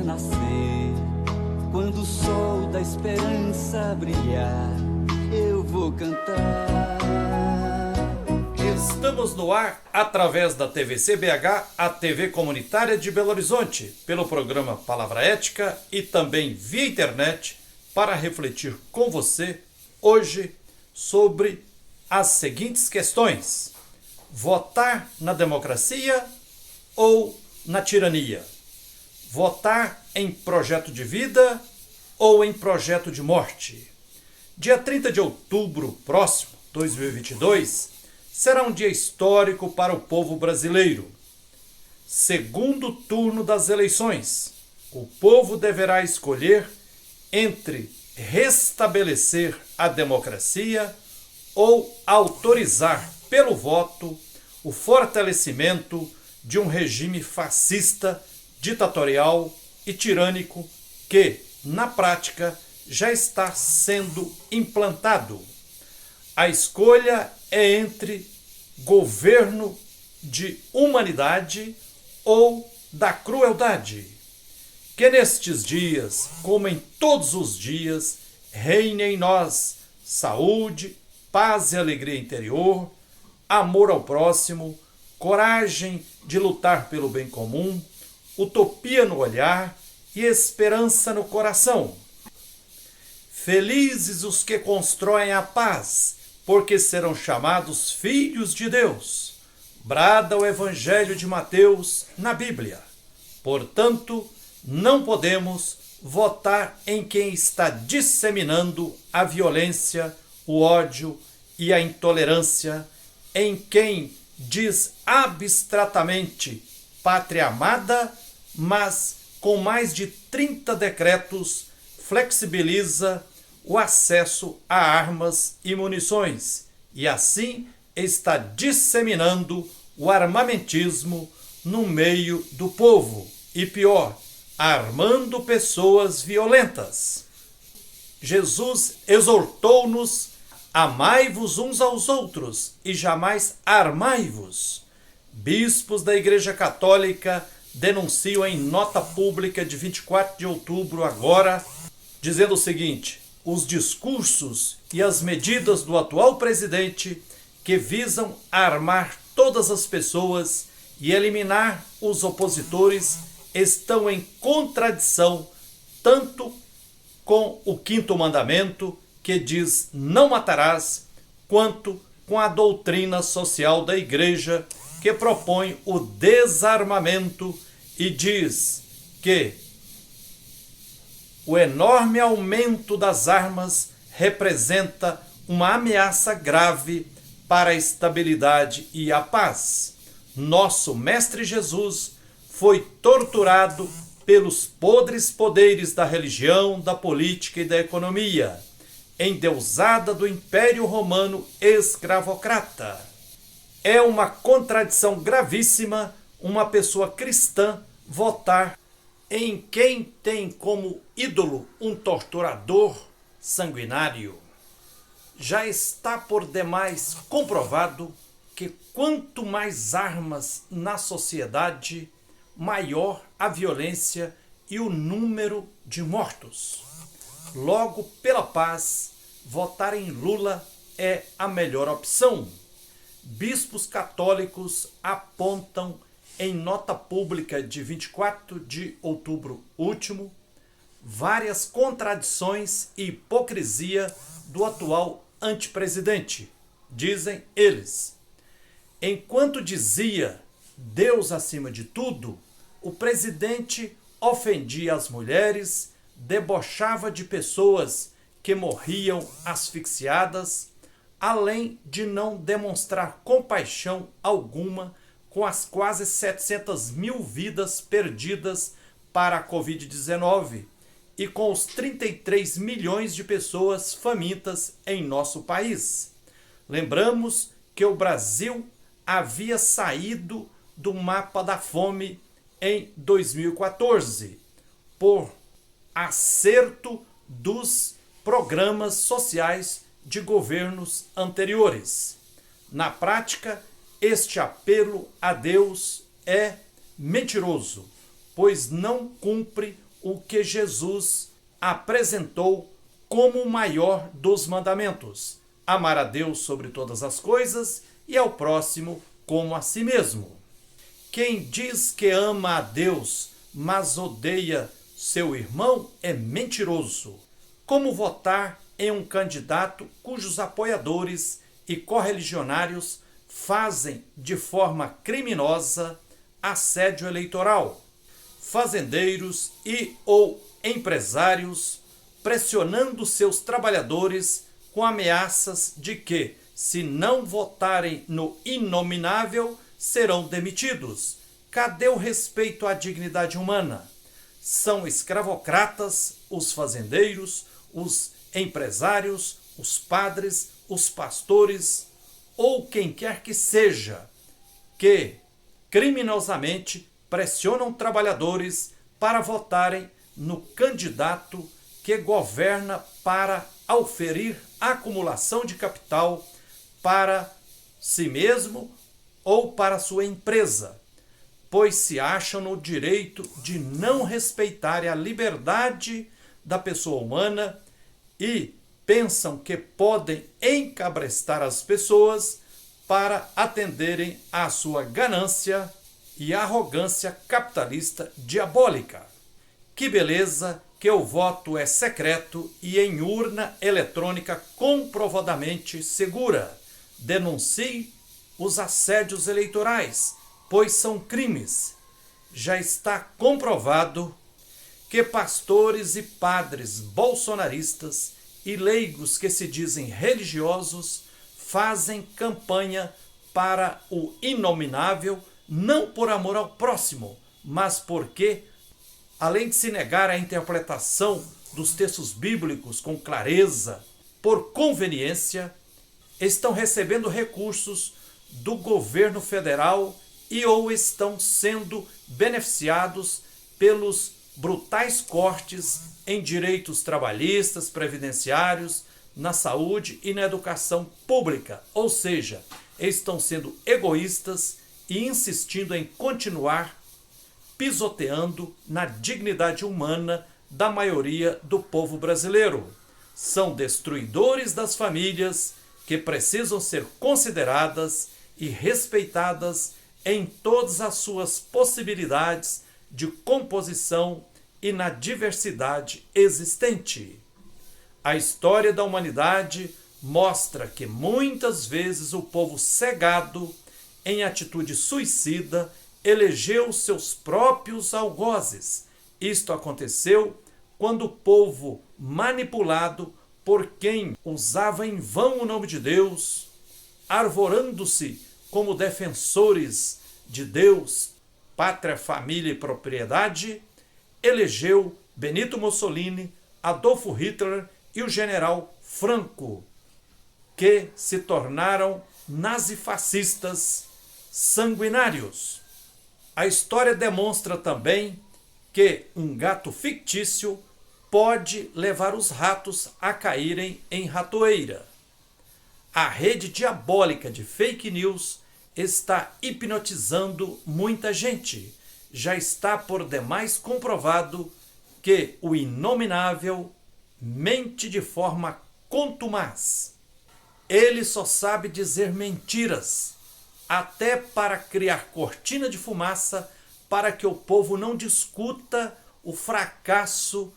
nascer, quando o sol da esperança brilhar, eu vou cantar. Estamos no ar através da TVC BH, a TV comunitária de Belo Horizonte, pelo programa Palavra Ética e também via internet para refletir com você hoje sobre as seguintes questões: votar na democracia ou na tirania? Votar em projeto de vida ou em projeto de morte? Dia 30 de outubro próximo, 2022, será um dia histórico para o povo brasileiro. Segundo turno das eleições, o povo deverá escolher entre restabelecer a democracia ou autorizar pelo voto o fortalecimento de um regime fascista, ditatorial e tirânico que, na prática, já está sendo implantado. A escolha é entre governo de humanidade ou da crueldade. Que nestes dias, como em todos os dias, reine em nós saúde, paz e alegria interior, amor ao próximo, coragem de lutar pelo bem comum, utopia no olhar e esperança no coração. Felizes os que constroem a paz, porque serão chamados filhos de Deus. Brada o Evangelho de Mateus na Bíblia. Portanto, não podemos votar em quem está disseminando a violência, o ódio e a intolerância, em quem diz abstratamente pátria amada, mas com mais de 30 decretos flexibiliza o acesso a armas e munições e assim está disseminando o armamentismo no meio do povo e pior, armando pessoas violentas. Jesus exortou-nos: amai-vos uns aos outros e jamais armai-vos. Bispos da Igreja Católica denunciam em nota pública de 24 de outubro agora, dizendo o seguinte: os discursos e as medidas do atual presidente que visam armar todas as pessoas e eliminar os opositores estão em contradição tanto com o quinto mandamento, que diz não matarás, quanto com a doutrina social da Igreja, que propõe o desarmamento e diz que o enorme aumento das armas representa uma ameaça grave para a estabilidade e a paz. Nosso Mestre Jesus foi torturado pelos podres poderes da religião, da política e da economia, endeusada do Império Romano escravocrata. É uma contradição gravíssima uma pessoa cristã votar em quem tem como ídolo um torturador sanguinário. Já está por demais comprovado que quanto mais armas na sociedade, maior a violência e o número de mortos. Logo, pela paz, votar em Lula é a melhor opção. Bispos católicos apontam em nota pública de 24 de outubro último várias contradições e hipocrisia do atual antepresidente. Dizem eles: enquanto dizia Deus acima de tudo, o presidente ofendia as mulheres, debochava de pessoas que morriam asfixiadas, além de não demonstrar compaixão alguma com as quase 700 mil vidas perdidas para a Covid-19 e com os 33 milhões de pessoas famintas em nosso país. Lembramos que o Brasil havia saído do mapa da fome em 2014 por acerto dos programas sociais de governos anteriores. Na prática, este apelo a Deus é mentiroso, pois não cumpre o que Jesus apresentou como o maior dos mandamentos: amar a Deus sobre todas as coisas e ao próximo como a si mesmo. Quem diz que ama a Deus, mas odeia seu irmão, é mentiroso. Como votar em um candidato cujos apoiadores e correligionários fazem de forma criminosa assédio eleitoral? Fazendeiros e ou empresários pressionando seus trabalhadores com ameaças de que, se não votarem no inominável, serão demitidos. Cadê o respeito à dignidade humana? São escravocratas os fazendeiros, os empresários, os padres, os pastores ou quem quer que seja, que criminosamente pressionam trabalhadores para votarem no candidato que governa para auferir acumulação de capital para si mesmo ou para sua empresa, pois se acham no direito de não respeitar a liberdade da pessoa humana e pensam que podem encabrestar as pessoas para atenderem à sua ganância e arrogância capitalista diabólica. Que beleza que o voto é secreto e em urna eletrônica comprovadamente segura. Denuncie os assédios eleitorais, pois são crimes. Já está comprovado que pastores e padres bolsonaristas e leigos que se dizem religiosos fazem campanha para o inominável, não por amor ao próximo, mas porque, além de se negar à interpretação dos textos bíblicos com clareza, por conveniência, estão recebendo recursos do governo federal e ou estão sendo beneficiados pelos brutais cortes em direitos trabalhistas, previdenciários, na saúde e na educação pública, ou seja, estão sendo egoístas e insistindo em continuar pisoteando na dignidade humana da maioria do povo brasileiro. São destruidores das famílias que precisam ser consideradas e respeitadas em todas as suas possibilidades de composição e na diversidade existente. A história da humanidade mostra que muitas vezes o povo cegado, em atitude suicida, elegeu seus próprios algozes. Isto aconteceu quando o povo manipulado por quem usava em vão o nome de Deus, arvorando-se como defensores de Deus, pátria, família e propriedade, elegeu Benito Mussolini, Adolfo Hitler e o general Franco, que se tornaram nazifascistas sanguinários. A história demonstra também que um gato fictício pode levar os ratos a caírem em ratoeira. A rede diabólica de fake news está hipnotizando muita gente. Já está por demais comprovado que o inominável mente de forma contumaz. Ele só sabe dizer mentiras, até para criar cortina de fumaça para que o povo não discuta o fracasso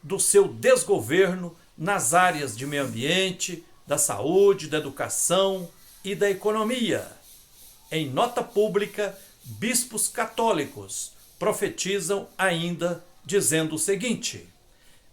do seu desgoverno nas áreas de meio ambiente, da saúde, da educação e da economia. Em nota pública, bispos católicos profetizam ainda dizendo o seguinte: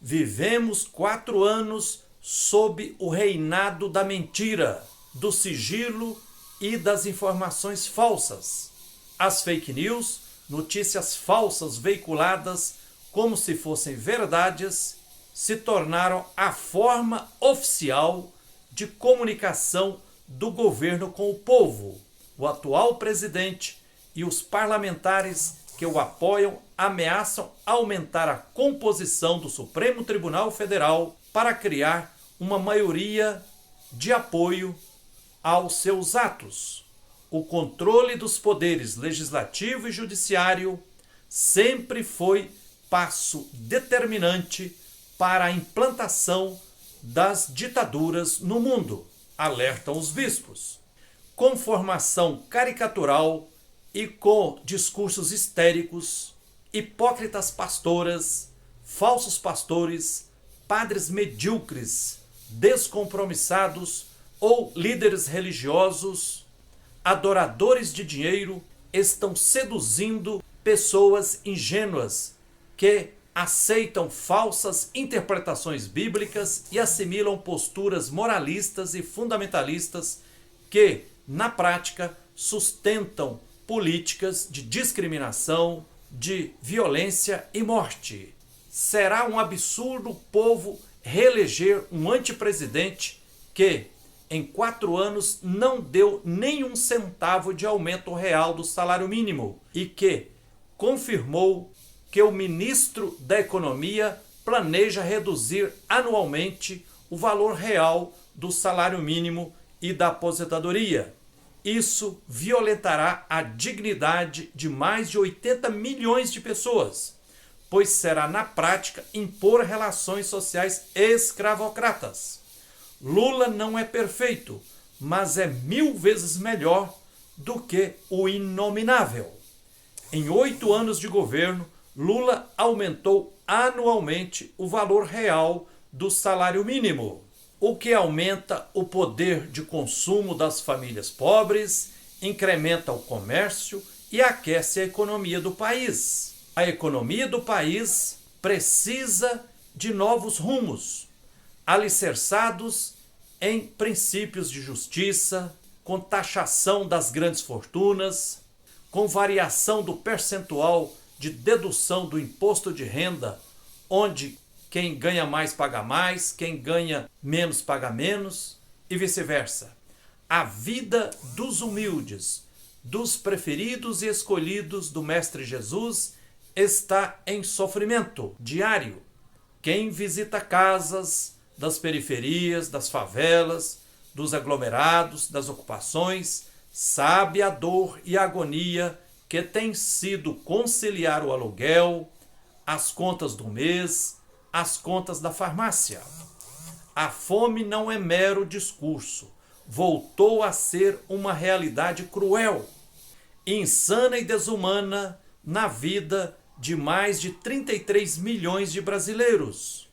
vivemos 4 anos sob o reinado da mentira, do sigilo e das informações falsas. As fake news, notícias falsas veiculadas como se fossem verdades, se tornaram a forma oficial de comunicação do governo com o povo. O atual presidente e os parlamentares que o apoiam ameaçam aumentar a composição do Supremo Tribunal Federal para criar uma maioria de apoio aos seus atos. O controle dos poderes legislativo e judiciário sempre foi passo determinante para a implantação das ditaduras no mundo, alertam os bispos. Com formação caricatural e com discursos histéricos, hipócritas pastoras, falsos pastores, padres medíocres, descompromissados ou líderes religiosos, adoradores de dinheiro, estão seduzindo pessoas ingênuas que aceitam falsas interpretações bíblicas e assimilam posturas moralistas e fundamentalistas que, na prática, sustentam políticas de discriminação, de violência e morte. Será um absurdo o povo reeleger um antipresidente que, em 4 anos, não deu nenhum centavo de aumento real do salário mínimo e que confirmou que o ministro da Economia planeja reduzir anualmente o valor real do salário mínimo e da aposentadoria. Isso violentará a dignidade de mais de 80 milhões de pessoas, pois será na prática impor relações sociais escravocratas. Lula não é perfeito, mas é 1000 vezes melhor do que o inominável. Em 8 anos de governo, Lula aumentou anualmente o valor real do salário mínimo, o que aumenta o poder de consumo das famílias pobres, incrementa o comércio e aquece a economia do país. A economia do país precisa de novos rumos, alicerçados em princípios de justiça, com taxação das grandes fortunas, com variação do percentual de dedução do imposto de renda, onde quem ganha mais paga mais, quem ganha menos paga menos, e vice-versa. A vida dos humildes, dos preferidos e escolhidos do Mestre Jesus, está em sofrimento diário. Quem visita casas das periferias, das favelas, dos aglomerados, das ocupações, sabe a dor e a agonia que tem sido conciliar o aluguel, as contas do mês, as contas da farmácia. A fome não é mero discurso, voltou a ser uma realidade cruel, insana e desumana na vida de mais de 33 milhões de brasileiros.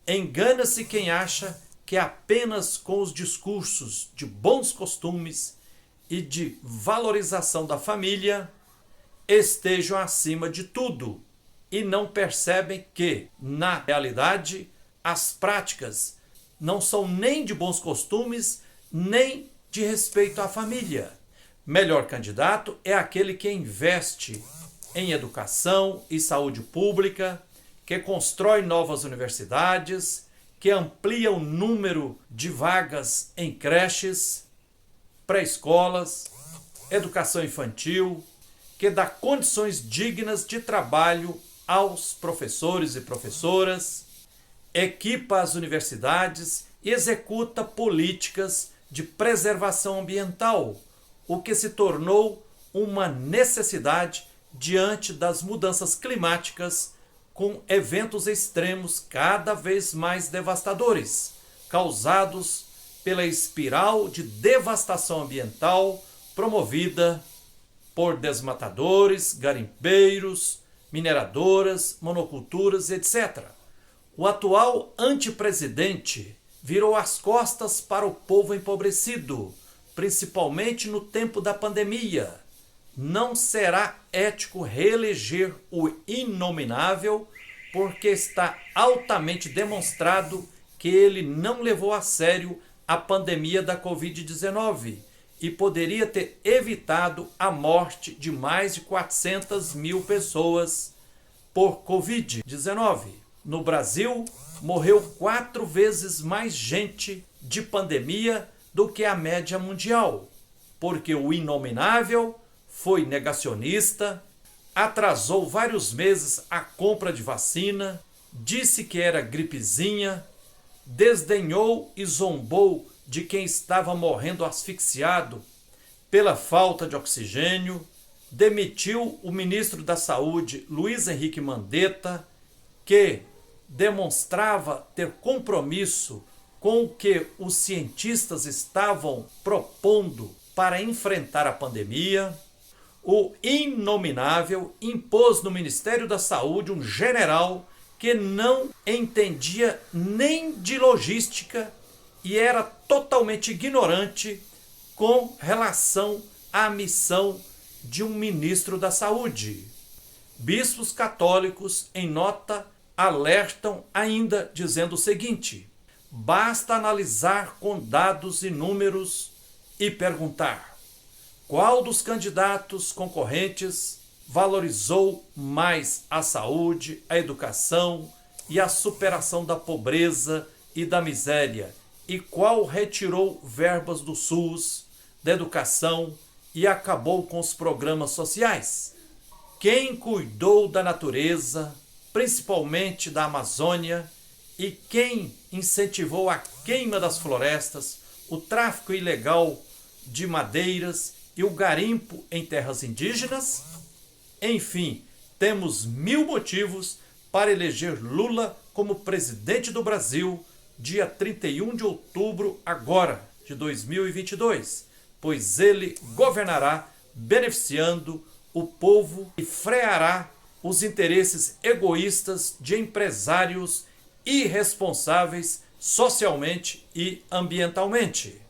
Engana-se quem acha que apenas com os discursos de bons costumes e de valorização da família estejam acima de tudo e não percebem que, na realidade, as práticas não são nem de bons costumes, nem de respeito à família. Melhor candidato é aquele que investe em educação e saúde pública, que constrói novas universidades, que amplia o número de vagas em creches, pré-escolas, educação infantil, que dá condições dignas de trabalho aos professores e professoras, equipa as universidades e executa políticas de preservação ambiental, o que se tornou uma necessidade diante das mudanças climáticas, com eventos extremos cada vez mais devastadores, causados pela espiral de devastação ambiental promovida por desmatadores, garimpeiros, mineradoras, monoculturas, etc. O atual antipresidente virou as costas para o povo empobrecido, principalmente no tempo da pandemia. Não será ético reeleger o inominável, porque está altamente demonstrado que ele não levou a sério a pandemia da Covid-19 e poderia ter evitado a morte de mais de 400 mil pessoas por Covid-19. No Brasil, morreu 4 vezes mais gente de pandemia do que a média mundial, porque o inominável foi negacionista, atrasou vários meses a compra de vacina, disse que era gripezinha, desdenhou e zombou de quem estava morrendo asfixiado pela falta de oxigênio, demitiu o ministro da Saúde, Luiz Henrique Mandetta, que demonstrava ter compromisso com o que os cientistas estavam propondo para enfrentar a pandemia, o inominável impôs no Ministério da Saúde um general que não entendia nem de logística e era totalmente ignorante com relação à missão de um ministro da Saúde. Bispos católicos, em nota, alertam ainda dizendo o seguinte: basta analisar com dados e números e perguntar qual dos candidatos concorrentes valorizou mais a saúde, a educação e a superação da pobreza e da miséria, e qual retirou verbas do SUS, da educação e acabou com os programas sociais. Quem cuidou da natureza, principalmente da Amazônia, e quem incentivou a queima das florestas, o tráfico ilegal de madeiras e o garimpo em terras indígenas? Enfim, temos 1000 motivos para eleger Lula como presidente do Brasil, dia 31 de outubro agora, de 2022, pois ele governará beneficiando o povo e freará os interesses egoístas de empresários irresponsáveis socialmente e ambientalmente.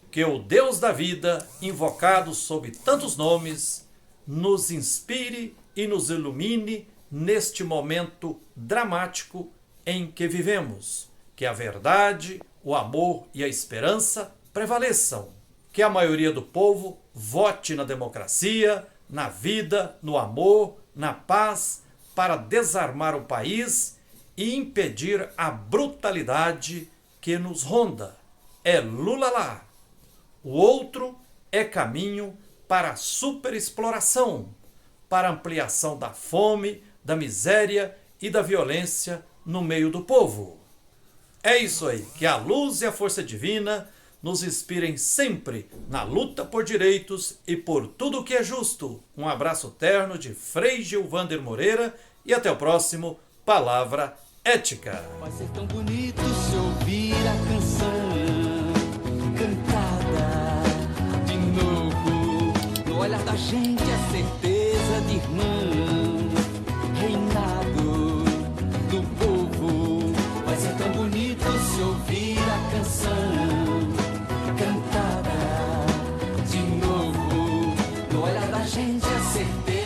Que o Deus da vida, invocado sob tantos nomes, nos inspire e nos ilumine neste momento dramático em que vivemos. Que a verdade, o amor e a esperança prevaleçam. Que a maioria do povo vote na democracia, na vida, no amor, na paz, para desarmar o país e impedir a brutalidade que nos ronda. É Lula lá. O outro é caminho para a superexploração, para a ampliação da fome, da miséria e da violência no meio do povo. É isso aí, que a luz e a força divina nos inspirem sempre na luta por direitos e por tudo o que é justo. Um abraço terno de Frei Gilvander Moreira e até o próximo Palavra Ética. Vai ser tão bonito se ouvir a canção cantada de novo. No olhar da gente a certeza de irmão, reinado do povo. Vai ser tão bonito se ouvir a canção cantada de novo. No olhar da gente a certeza